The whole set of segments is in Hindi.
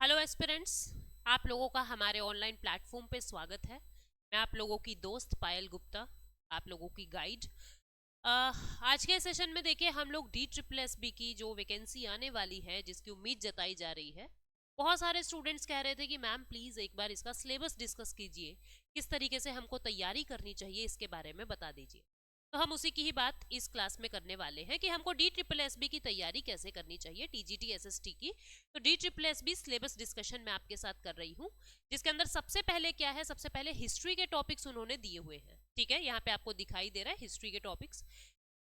हेलो एस्पिरेंट्स, आप लोगों का हमारे ऑनलाइन प्लेटफॉर्म पे स्वागत है। मैं आप लोगों की दोस्त पायल गुप्ता, आप लोगों की गाइड। आज के सेशन में देखिए हम लोग DSSB की जो वैकेंसी आने वाली है, जिसकी उम्मीद जताई जा रही है। बहुत सारे स्टूडेंट्स कह रहे थे कि मैम प्लीज़ एक बार इसका सिलेबस डिस्कस कीजिए, किस तरीके से हमको तैयारी करनी चाहिए इसके बारे में बता दीजिए। तो हम उसी की ही बात इस क्लास में करने वाले हैं कि हमको DSSB की तैयारी कैसे करनी चाहिए, TGT SST की। तो DSSB सिलेबस डिस्कशन मैं आपके साथ कर रही हूँ, जिसके अंदर सबसे पहले क्या है, सबसे पहले हिस्ट्री के टॉपिक्स उन्होंने दिए हुए हैं। ठीक है, यहाँ पे आपको दिखाई दे रहा है हिस्ट्री के टॉपिक्स।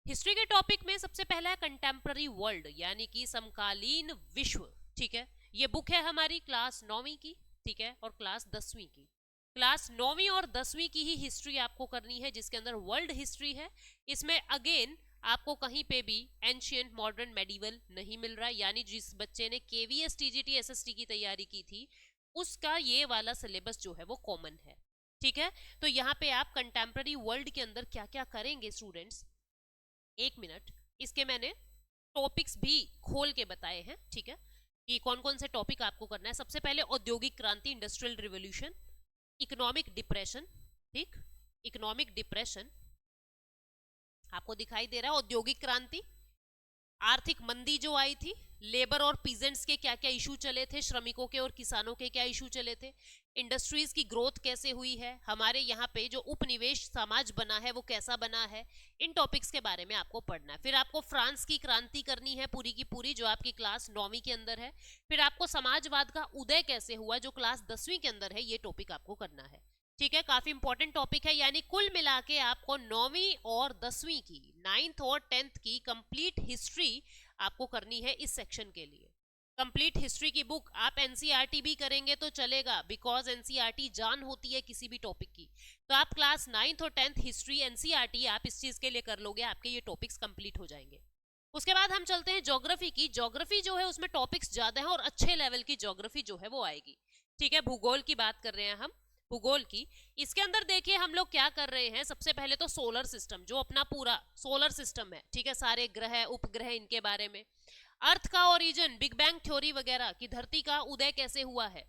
हिस्ट्री के टॉपिक में सबसे पहला है कंटेम्प्ररी वर्ल्ड, यानी कि समकालीन विश्व। ठीक है, ये बुक है हमारी क्लास 9वीं की। ठीक है, और क्लास 10वीं की। क्लास 9वीं और 10वीं की ही हिस्ट्री आपको करनी है, जिसके अंदर वर्ल्ड हिस्ट्री है। इसमें अगेन आपको कहीं पे भी एंशियंट, मॉडर्न, मेडिवल नहीं मिल रहा है। यानी जिस बच्चे ने KVS TGT SST की तैयारी की थी, उसका ये वाला सिलेबस जो है वो कॉमन है। ठीक है, तो यहाँ पे आप कंटेम्प्ररी वर्ल्ड के अंदर क्या क्या करेंगे स्टूडेंट्स, एक मिनट, इसके मैंने टॉपिक्स भी खोल के बताए हैं। ठीक है, कि कौन कौन से टॉपिक आपको करना है। सबसे पहले औद्योगिक क्रांति, इंडस्ट्रियल रिवोल्यूशन, इकोनॉमिक डिप्रेशन। ठीक, इकोनॉमिक डिप्रेशन आपको दिखाई दे रहा है। औद्योगिक क्रांति, आर्थिक मंदी जो आई थी, लेबर और पीजेंट्स के क्या क्या इशू चले थे, श्रमिकों के और किसानों के क्या इशू चले थे, इंडस्ट्रीज की ग्रोथ कैसे हुई है, हमारे यहाँ पे जो उपनिवेश समाज बना है वो कैसा बना है। इन टॉपिक्स के बारे में आपको पढ़ना है। फिर आपको फ्रांस की क्रांति करनी है पूरी की पूरी, जो आपकी क्लास 9वीं के अंदर है। फिर आपको समाजवाद का उदय कैसे हुआ, जो क्लास 10वीं के अंदर है, ये टॉपिक आपको करना है। ठीक है, काफी इंपॉर्टेंट टॉपिक है। यानी कुल मिला के आपको 9वीं और 10वीं की, 9th और 10th की कंप्लीट हिस्ट्री आपको करनी है इस सेक्शन के लिए। कंप्लीट हिस्ट्री की बुक आप NCERT भी करेंगे तो चलेगा, बिकॉज NCERT जान होती है किसी भी टॉपिक की। तो आप क्लास 9th और 10th हिस्ट्री NCERT आप इस चीज के लिए कर लोगे, आपके ये टॉपिक्स कंप्लीट हो जाएंगे। उसके बाद हम चलते हैं ज्योग्राफी की। ज्योग्राफी जो है उसमें टॉपिक्स ज्यादा है और अच्छे लेवल की ज्योग्राफी जो है वो आएगी। ठीक है, भूगोल की बात कर रहे हैं हम, भूगोल की। इसके अंदर देखिए हम लोग क्या कर रहे हैं। सबसे पहले तो सोलर सिस्टम, जो अपना पूरा सोलर सिस्टम है, ठीक है, सारे ग्रह उपग्रह इनके बारे में, अर्थ का ओरिजिन, बिग बैंग थ्योरी वगैरह, कि धरती का उदय कैसे हुआ है,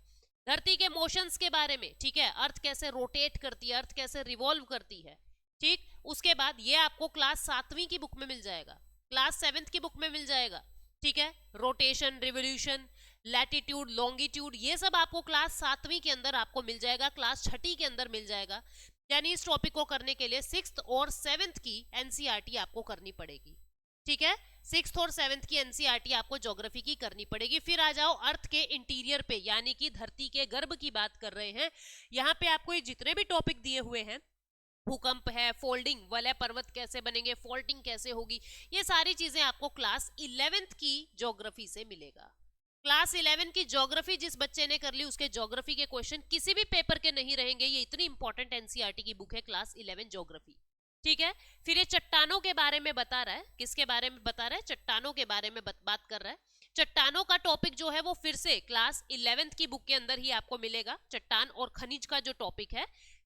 धरती के मोशंस के बारे में। ठीक है, अर्थ कैसे रोटेट करती है, अर्थ कैसे रिवॉल्व करती है। ठीक, उसके बाद ये आपको क्लास 7वीं की बुक में मिल जाएगा, क्लास 7th की बुक में मिल जाएगा। ठीक है, रोटेशन, रिवोल्यूशन, लैटिट्यूड, लॉन्गिट्यूड, ये सब आपको क्लास 7वीं के अंदर आपको मिल जाएगा, क्लास 6ठी के अंदर मिल जाएगा। यानी इस टॉपिक को करने के लिए 6th और 7th की NCERT आपको करनी पड़ेगी। ठीक है, 6th और 7th की NCERT आपको ज्योग्राफी की करनी पड़ेगी। फिर आ जाओ अर्थ के इंटीरियर पे, यानी कि धरती के गर्भ की बात कर रहे हैं। यहाँ पे आपको ये जितने भी टॉपिक दिए हुए हैं, भूकंप है, फोल्डिंग, वलय पर्वत कैसे बनेंगे, फॉल्टिंग कैसे होगी, ये सारी चीजें आपको क्लास 11th की ज्योग्राफी से मिलेगा। क्लास 11 की ज्योग्राफी जिस बच्चे ने कर ली, उसके ज्योग्राफी के क्वेश्चन किसी भी पेपर के नहीं रहेंगे। ये इतनी इंपॉर्टेंट NCERT की बुक है क्लास 11 ज्योग्राफी। ठीक है, फिर ये चट्टानों के बारे में बता रहा है। किसके बारे में बता रहा है? चट्टानों के बारे में बात कर रहा है। चट्टानों का टॉपिक जो है वो फिर से क्लास 11th की बुक के अंदर ही आपको मिलेगा। चट्टान और खनिज का जो टॉपिक है,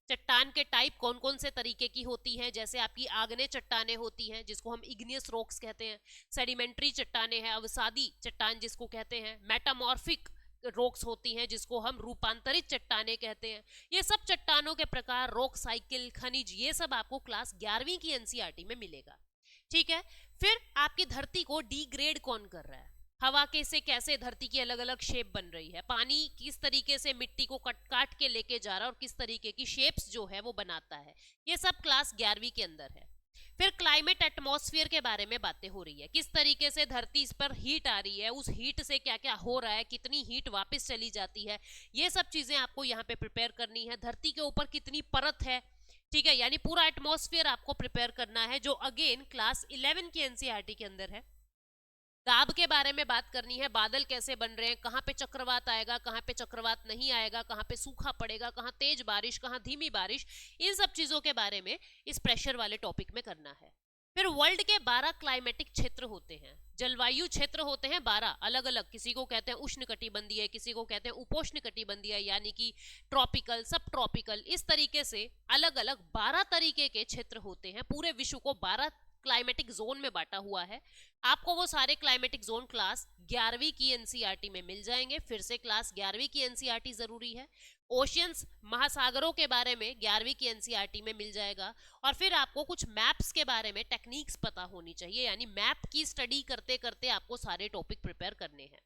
चट्टान के टाइप कौन कौन से तरीके की होती हैं, जैसे आपकी आग्नेय चट्टानें होती हैं जिसको हम इग्नियस रॉक्स कहते हैं, सेडिमेंट्री चट्टानें हैं, अवसादी चट्टान जिसको कहते हैं, मेटामॉर्फिक रॉक्स होती हैं जिसको हम रूपांतरित चट्टानें कहते हैं। ये सब चट्टानों के प्रकार, रॉक साइकिल, खनिज, ये सब आपको क्लास 11वीं की NCERT में मिलेगा। ठीक है, फिर आपकी धरती को डिग्रेड कौन कर रहा है, हवा के से कैसे धरती की अलग अलग शेप बन रही है, पानी किस तरीके से मिट्टी को काट के लेके जा रहा है और किस तरीके की शेप्स जो है वो बनाता है, ये सब क्लास 11वीं के अंदर है। फिर क्लाइमेट, एटमॉस्फेयर के बारे में बातें हो रही है, किस तरीके से धरती पर हीट आ रही है, उस हीट से क्या क्या हो रहा है, कितनी हीट वापस चली जाती है, ये सब चीजें आपको यहाँ पे प्रिपेयर करनी है। धरती के ऊपर कितनी परत है, ठीक है, यानी पूरा एटमॉस्फेयर आपको प्रिपेयर करना है, जो अगेन क्लास 11 की NCERT के अंदर है। दाब के बारे में बात करनी है, बादल कैसे बन रहे हैं, कहाँ पे चक्रवात आएगा, कहाँ पे चक्रवात नहीं आएगा, कहाँ पे सूखा पड़ेगा, कहाँ तेज बारिश, कहाँ धीमी बारिश, इन सब चीजों के बारे में इस प्रेशर वाले टॉपिक में करना है। फिर वर्ल्ड के 12 क्लाइमेटिक क्षेत्र होते हैं, जलवायु क्षेत्र होते हैं 12 अलग अलग। किसी को कहते हैं उष्ण कटिबंधीय, किसी को कहते हैं उपोष्ण कटिबंधीय, यानी कि ट्रॉपिकल, सब ट्रॉपिकल, इस तरीके से अलग अलग 12 तरीके के क्षेत्र होते हैं। पूरे विश्व को 12 क्लाइमेटिक जोन में बांटा हुआ है। आपको वो सारे क्लाइमेटिक जोन क्लास 11वीं की एनसीईआरटी में मिल जाएंगे। फिर से क्लास 11वीं की एनसीईआरटी जरूरी है। ओशियंस, महासागरों के बारे में 11वीं की एनसीईआरटी में मिल जाएगा। और फिर आपको कुछ मैप्स के बारे में टेक्निक्स पता होनी चाहिए, यानी मैप की स्टडी करते करते आपको सारे टॉपिक प्रिपेयर करने हैं।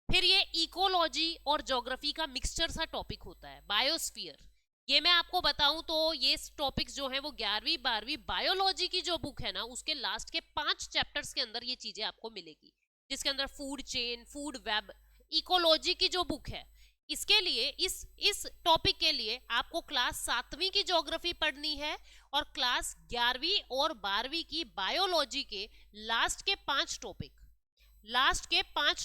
फिर ये इकोलॉजी और ज्योग्राफी का मिक्सचर सा टॉपिक होता है, बायोस्फीयर। ये मैं आपको बताऊं तो ये टॉपिक्स जो है वो 11वीं 12वीं बायोलॉजी की जो बुक है ना, उसके लास्ट के 5 चैप्टर्स के अंदर ये चीजें आपको मिलेगी, जिसके अंदर food chain, food web, ecology की जो बुक है, इसके लिए इस टॉपिक के लिए आपको क्लास 7वीं की ज्योग्राफी पढ़नी है और क्लास 11वीं और 12वीं की बायोलॉजी के लास्ट के 5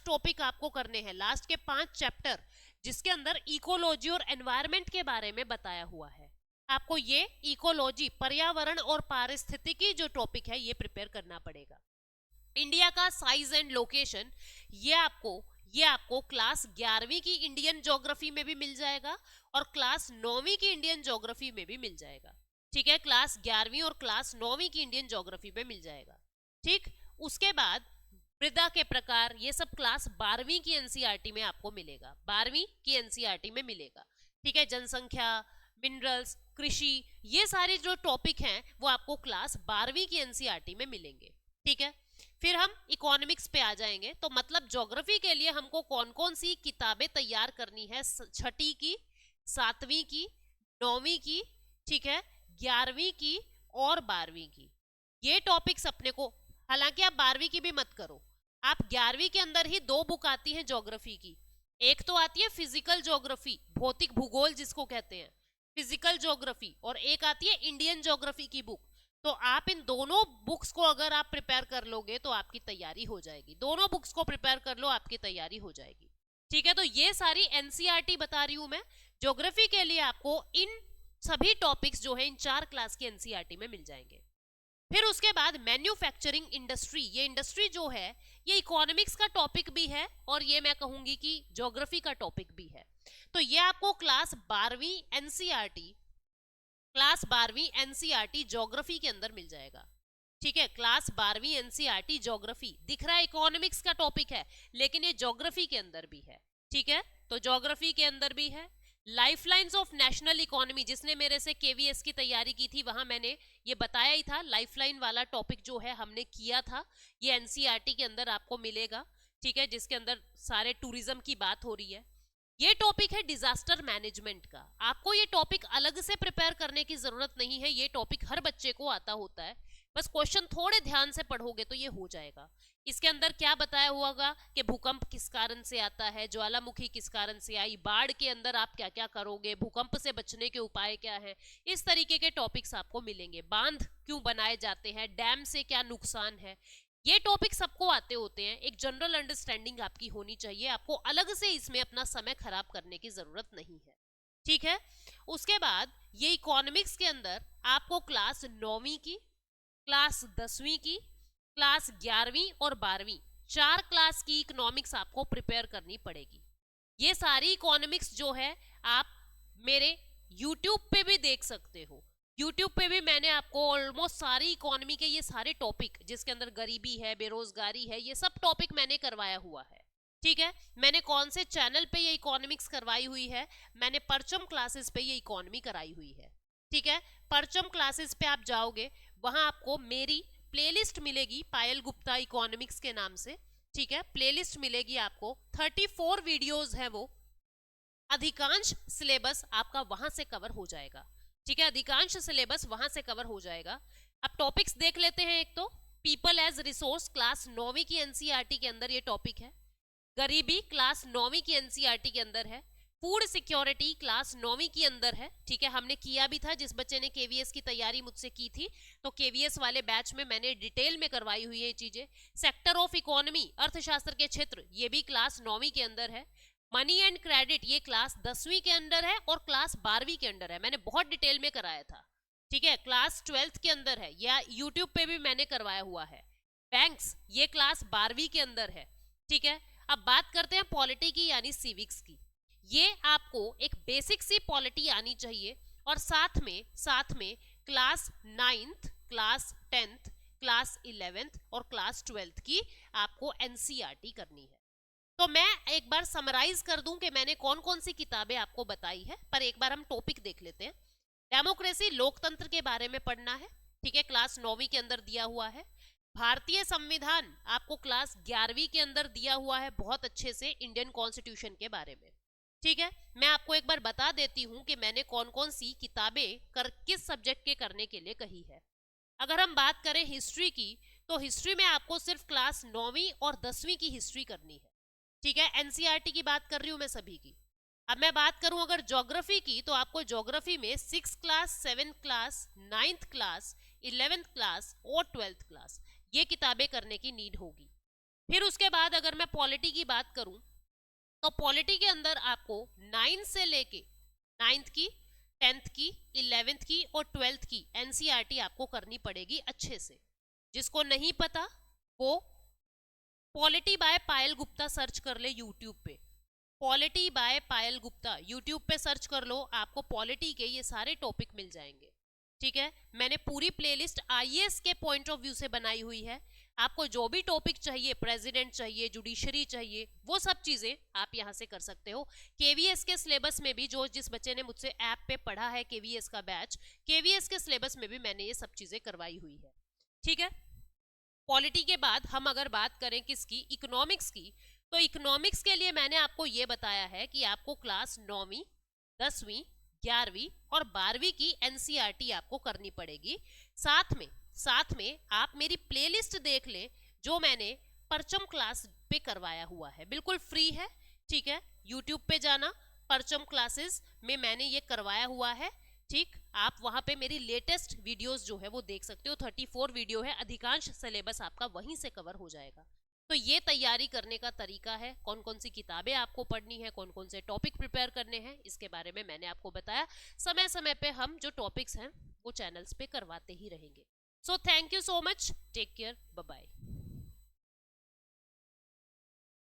टॉपिक आपको करने हैं, लास्ट के 5 चैप्टर, जिसके अंदर इकोलॉजी और एनवायरनमेंट के बारे में बताया हुआ है। आपको ये इकोलॉजी, पर्यावरण और पारिस्थितिकी जो टॉपिक है ये प्रिपेयर करना पड़ेगा। इंडिया का साइज एंड लोकेशन, ये आपको क्लास 11वीं की इंडियन ज्योग्राफी में भी मिल जाएगा और क्लास 9वीं की इंडियन ज्योग्राफी में भी मिल जाएगा। ठीक है, क्लास 11वीं और क्लास 9वीं की इंडियन ज्योग्राफी में मिल जाएगा। ठीक, उसके बाद मृदा के प्रकार, ये सब क्लास 12वीं की एनसीईआरटी में आपको मिलेगा, 12वीं की एनसीईआरटी में मिलेगा। ठीक है, जनसंख्या, मिनरल्स, कृषि, ये सारे जो टॉपिक हैं वो आपको क्लास 12वीं की एनसीईआरटी में मिलेंगे। ठीक है, फिर हम इकोनॉमिक्स पे आ जाएंगे। तो मतलब ज्योग्राफी के लिए हमको कौन कौन सी किताबें तैयार करनी है, 6ठी की, 7वीं की, 9वीं की, ठीक है, 11वीं की और 12वीं की, ये टॉपिक्स अपने को, हालांकि आप 12वीं की भी मत करो, आप 11वीं के अंदर ही 2 बुक आती है ज्योग्राफी की। एक तो आती है फिजिकल ज्योग्राफी, भौतिक भूगोल जिसको कहते हैं, फिजिकल ज्योग्राफी, और एक आती है इंडियन ज्योग्राफी की बुक। तो आप इन दोनों बुक्स को अगर आप प्रिपेयर कर लोगे तो आपकी तैयारी हो जाएगी, दोनों बुक्स को प्रिपेयर कर लो, आपकी तैयारी हो जाएगी। ठीक है, तो ये सारी एनसीईआरटी बता रही हूं मैं ज्योग्राफी के लिए, आपको इन सभी टॉपिक्स जो है इन 4 क्लास की एनसीईआरटी में मिल जाएंगे। फिर उसके बाद मैन्युफैक्चरिंग इंडस्ट्री, ये इंडस्ट्री जो है ये इकोनॉमिक्स का टॉपिक भी है और ये मैं कहूंगी कि ज्योग्राफी का टॉपिक भी है। तो ये आपको क्लास 12वीं एनसीईआरटी ज्योग्राफी के अंदर मिल जाएगा। ठीक है, क्लास 12वीं एनसीईआरटी ज्योग्राफी, दिख रहा है इकोनॉमिक्स का टॉपिक है लेकिन ये ज्योग्राफी के अंदर भी है। ठीक है, तो ज्योग्राफी के अंदर भी है। लाइफलाइंस ऑफ नेशनल इकोनॉमी, जिसने मेरे से केवीएस की तैयारी की थी वहां मैंने ये बताया ही था, लाइफलाइन वाला टॉपिक जो है हमने किया था, ये एनसीईआरटी के अंदर आपको मिलेगा। ठीक है, जिसके अंदर सारे टूरिज्म की बात हो रही है। ये टॉपिक है डिजास्टर मैनेजमेंट का, आपको ये टॉपिक अलग से प्रिपेयर करने की जरूरत नहीं है, ये टॉपिक हर बच्चे को आता होता है, बस क्वेश्चन थोड़े ध्यान से पढ़ोगे तो ये हो जाएगा। इसके अंदर क्या बताया हुआ होगा कि भूकंप किस कारण से आता है, ज्वालामुखी किस कारण से आई, बाढ़ के अंदर आप क्या क्या करोगे, भूकंप से बचने के उपाय क्या है, इस तरीके के टॉपिक्स आपको मिलेंगे। बांध क्यों बनाए जाते हैं, डैम से क्या नुकसान है, ये टॉपिक सबको आते होते हैं, एक जनरल अंडरस्टैंडिंग आपकी होनी चाहिए, आपको अलग से इसमें अपना समय खराब करने की जरूरत नहीं है। ठीक है, उसके बाद ये इकोनॉमिक्स के अंदर आपको क्लास 9वीं की, क्लास 10वीं की, क्लास 11वीं और 12वीं, 4 क्लास की इकोनॉमिक्स आपको प्रिपेयर करनी पड़ेगी। ये सारी इकोनॉमिक्स जो है आप मेरे YouTube पे भी देख सकते हो, YouTube पे भी मैंने आपको ऑलमोस्ट सारी इकोनॉमी के ये सारे टॉपिक, जिसके अंदर गरीबी है, बेरोजगारी है, ये सब टॉपिक मैंने करवाया हुआ है। ठीक है, मैंने कौन से चैनल पे ये इकोनॉमिक्स करवाई हुई है, मैंने परचम क्लासेस पे ये इकोनॉमी कराई हुई है। ठीक है, परचम क्लासेस पे आप जाओगे, वहां आपको मेरी प्लेलिस्ट मिलेगी, पायल गुप्ता इकोनॉमिक्स के नाम से। ठीक है, प्लेलिस्ट मिलेगी आपको, 34 वीडियोस है वो, अधिकांश सिलेबस आपका वहां से कवर हो जाएगा। ठीक है, अधिकांश सिलेबस वहां से कवर हो जाएगा। अब टॉपिक्स देख लेते हैं। एक तो पीपल एज रिसोर्स, क्लास 9वीं की एनसीईआरटी के अंदर ये टॉपिक है। गरीबी क्लास 9वीं की एनसीईआरटी के अंदर है। फूड सिक्योरिटी क्लास 9वीं की अंदर है। ठीक है, हमने किया भी था, जिस बच्चे ने केवीएस की तैयारी मुझसे की थी तो केवीएस वाले बैच में मैंने डिटेल में करवाई हुई है ये चीजें। सेक्टर ऑफ इकोनॉमी, अर्थशास्त्र के क्षेत्र, ये भी क्लास 9वीं के अंदर है। मनी एंड क्रेडिट, ये क्लास 10वीं के अंदर है और क्लास 12वीं के अंदर है, मैंने बहुत डिटेल में कराया था। ठीक है, क्लास 12th के अंदर है, या यूट्यूब पे भी मैंने करवाया हुआ है। बैंक्स, ये क्लास 12वीं के अंदर है। ठीक है, अब बात करते हैं पॉलिटी की, यानी सिविक्स की। ये आपको एक बेसिक सी पॉलिटी आनी चाहिए और साथ में class 9th, class 10th, class 11th और क्लास 12th की आपको एनसीईआरटी करनी है। तो मैं एक बार समराइज कर दूं कि मैंने कौन कौन सी किताबें आपको बताई है, पर एक बार हम टॉपिक देख लेते हैं। डेमोक्रेसी, लोकतंत्र के बारे में पढ़ना है, ठीक है, क्लास 9वीं के अंदर दिया हुआ है। भारतीय संविधान आपको क्लास 11वीं के अंदर दिया हुआ है, बहुत अच्छे से इंडियन कॉन्स्टिट्यूशन के बारे में, ठीक है। मैं आपको एक बार बता देती हूं कि मैंने कौन कौन सी किताबें किस सब्जेक्ट के करने के लिए कही है। अगर हम बात करें हिस्ट्री की, तो हिस्ट्री में आपको सिर्फ क्लास 9वीं और 10वीं की हिस्ट्री करनी है, ठीक है। एनसीईआरटी की बात कर रही हूं मैं सभी की। अब मैं बात करूं अगर ज्योग्राफी की, तो आपको ज्योग्राफी में 6th class, 7th class, 9th class, 11th class और 12th क्लास ये किताबें करने की नीड होगी। फिर उसके बाद अगर मैं पॉलिटी की बात करूं, तो पॉलिटी के अंदर आपको 9 से लेके 9th की, 10th की, 11th की और 12th की एनसीईआरटी आपको करनी पड़ेगी अच्छे से। जिसको नहीं पता वो पॉलिटी बाय पायल गुप्ता सर्च कर ले यूट्यूब पे। पॉलिटी बाय पायल गुप्ता यूट्यूब पे सर्च कर लो, आपको पॉलिटी के ये सारे टॉपिक मिल जाएंगे, ठीक है। मैंने पूरी प्लेलिस्ट आईएएस के पॉइंट ऑफ व्यू से बनाई हुई है। आपको जो भी टॉपिक चाहिए, प्रेसिडेंट चाहिए, जुडिशरी चाहिए, वो सब चीजें आप यहां से कर सकते हो। केवीएस के सिलेबस में भी, जो जिस बच्चे ने मुझसे ऐप पे पढ़ा है केवीएस का बैच, केवीएस के सिलेबस में भी मैंने ये सब चीजें करवाई हुई है, ठीक है। पॉलिटी के बाद हम अगर बात करें किसकी, इकोनॉमिक्स की, तो इकोनॉमिक्स के लिए मैंने आपको ये बताया है कि आपको क्लास 9वीं, 10वीं, 11वीं और 12वीं की एनसीईआरटी आपको करनी पड़ेगी। साथ में आप मेरी प्लेलिस्ट देख लें, जो मैंने परचम क्लास पे करवाया हुआ है, बिल्कुल फ्री है, ठीक है। यूट्यूब पे जाना, परचम क्लासेस में मैंने ये करवाया हुआ है, ठीक। आप वहां पे मेरी लेटेस्ट वीडियोस जो है वो देख सकते हो, 34 वीडियो है, अधिकांश सिलेबस आपका वहीं से कवर हो जाएगा। तो ये तैयारी करने का तरीका है, कौन कौन सी किताबें आपको पढ़नी है, कौन कौन से टॉपिक प्रिपेयर करने हैं, इसके बारे में मैंने आपको बताया। समय समय पे हम जो टॉपिक्स हैं वो चैनल्स पे करवाते ही रहेंगे। So thank you so much, take care, bye bye.